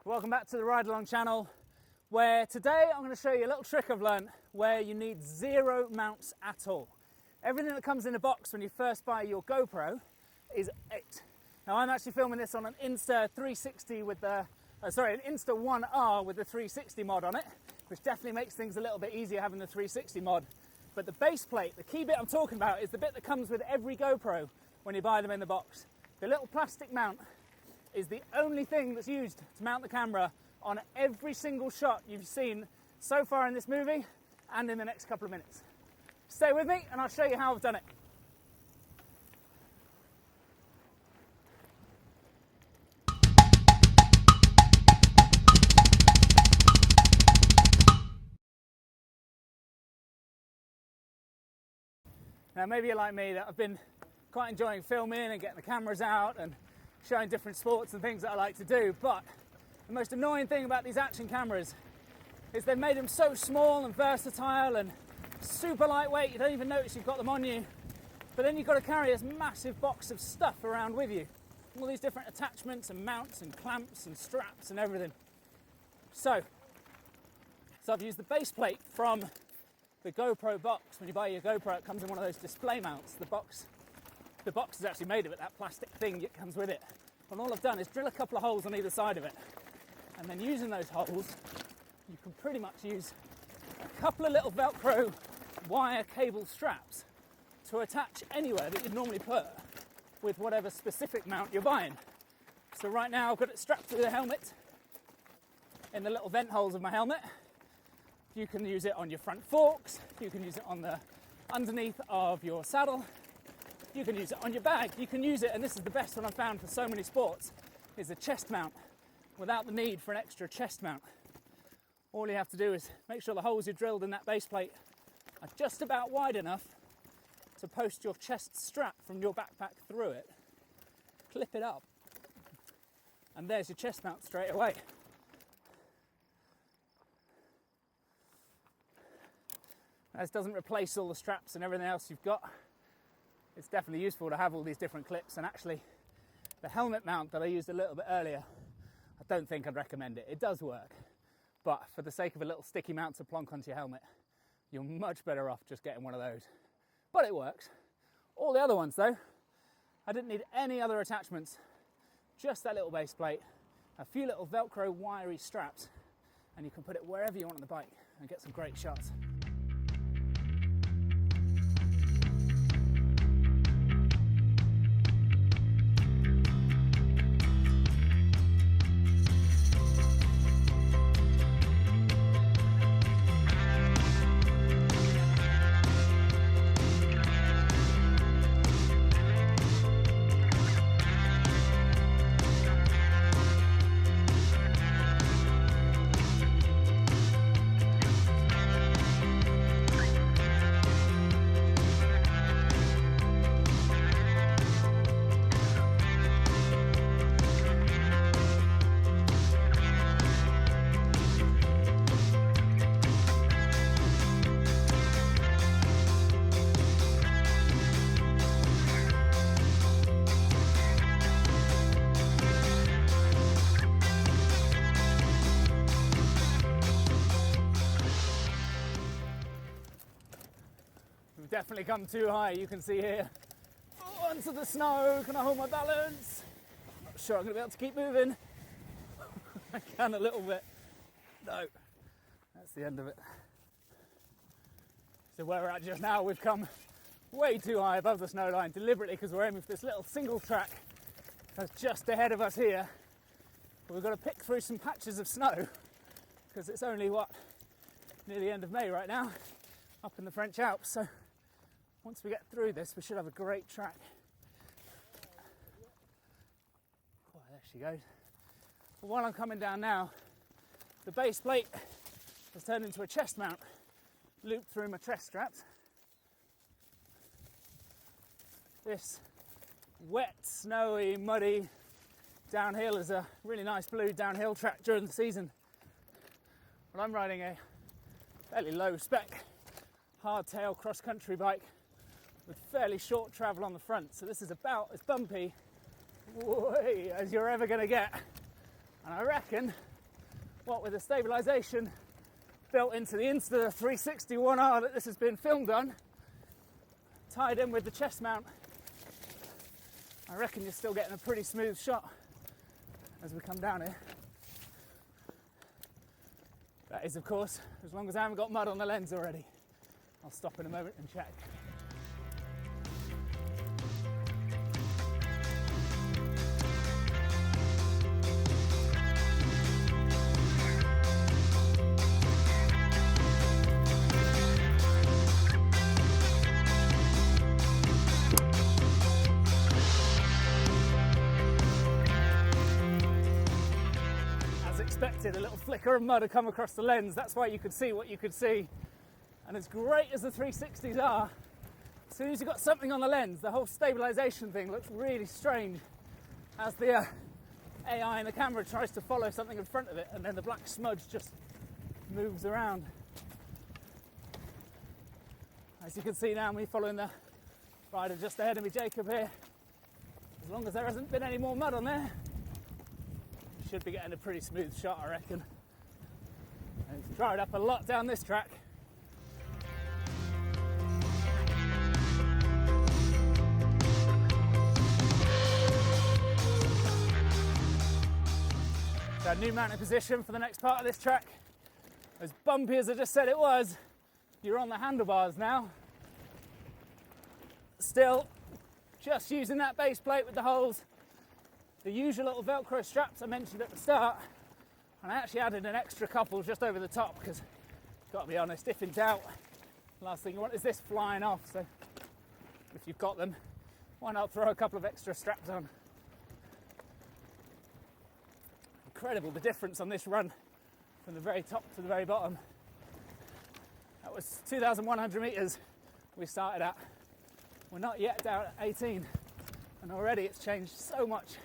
Welcome back to the Ride Along channel, where today I'm going to show you a little trick I've learned where you need zero mounts at all. Everything that comes in a box when you first buy your GoPro is it. Now I'm actually filming this on an Insta360 with the, an Insta OneR with the 360 mod on it, which definitely makes things a little bit easier having the 360 mod. But the base plate, the key bit I'm talking about, is the bit that comes with every GoPro when you buy them in the box. The little plastic mount is the only thing that's used to mount the camera on every single shot you've seen so far in this movie and in the next couple of minutes. Stay with me and I'll show you how I've done it. Now maybe you're like me, that I've been quite enjoying filming and getting the cameras out and showing different sports and things that I like to do, but the most annoying thing about these action cameras is they've made them so small and versatile and super lightweight, you don't even notice you've got them on you, but then you've got to carry this massive box of stuff around with you. All these different attachments and mounts and clamps and straps and everything. So I've used the base plate from the GoPro box. When you buy your GoPro, it comes in one of those display mounts. The box is actually made of it, that plastic thing that comes with it. And all I've done is drill a couple of holes on either side of it. And then using those holes, you can pretty much use a couple of little Velcro wire cable straps to attach anywhere that you'd normally put with whatever specific mount you're buying. So right now I've got it strapped to the helmet in the little vent holes of my helmet. You can use it on your front forks, you can use it on the underneath of your saddle, you can use it on your bag, you can use it, and this is the best one I've found for so many sports, is a chest mount without the need for an extra chest mount. All you have to do is make sure the holes you drilled in that base plate are just about wide enough to post your chest strap from your backpack through it, clip it up, and there's your chest mount straight away. This doesn't replace all the straps and everything else you've got. It's definitely useful to have all these different clips, and actually the helmet mount that I used a little bit earlier, I don't think I'd recommend it. It does work, but for the sake of a little sticky mount to plonk onto your helmet, you're much better off just getting one of those. But it works. All the other ones though, I didn't need any other attachments, just that little base plate, a few little Velcro wiry straps, and you can put it wherever you want on the bike and get some great shots. Definitely come too high, you can see here. Oh, onto the snow, can I hold my balance? Not sure I'm going to be able to keep moving. I can a little bit. No, that's the end of it. So where we're at just now, we've come way too high above the snow line, deliberately because we're aiming for this little single track that's just ahead of us here. But we've got to pick through some patches of snow because it's only, near the end of May right now, up in the French Alps. So once we get through this, we should have a great track. Oh, there she goes. But while I'm coming down now, the base plate has turned into a chest mount, looped through my chest straps. This wet, snowy, muddy downhill is a really nice blue downhill track during the season. But I'm riding a fairly low spec hardtail cross-country bike with fairly short travel on the front, so this is about as bumpy as you're ever going to get. And I reckon what with the stabilisation built into the Insta360 OneR that this has been filmed on, tied in with the chest mount, I reckon you're still getting a pretty smooth shot as we come down here. That is, of course, as long as I haven't got mud on the lens already. I'll stop in a moment and check. A little flicker of mud had come across the lens. That's why you could see what you could see. And as great as the 360s are, as soon as you've got something on the lens, the whole stabilisation thing looks really strange as the AI in the camera tries to follow something in front of it, and then the black smudge just moves around. As you can see now, me following the rider just ahead of me, Jacob here, as long as there hasn't been any more mud on there, should be getting a pretty smooth shot, I reckon. And it's dried up a lot down this track. So new mounting position for the next part of this track. As bumpy as I just said it was, you're on the handlebars now. Still, just using that base plate with the holes. The usual little Velcro straps I mentioned at the start, and I actually added an extra couple just over the top because, got to be honest, if in doubt, the last thing you want is this flying off. So if you've got them, why not throw a couple of extra straps on? Incredible the difference on this run from the very top to the very bottom. That was 2,100 metres we started at. We're not yet down at 18, and already it's changed so much.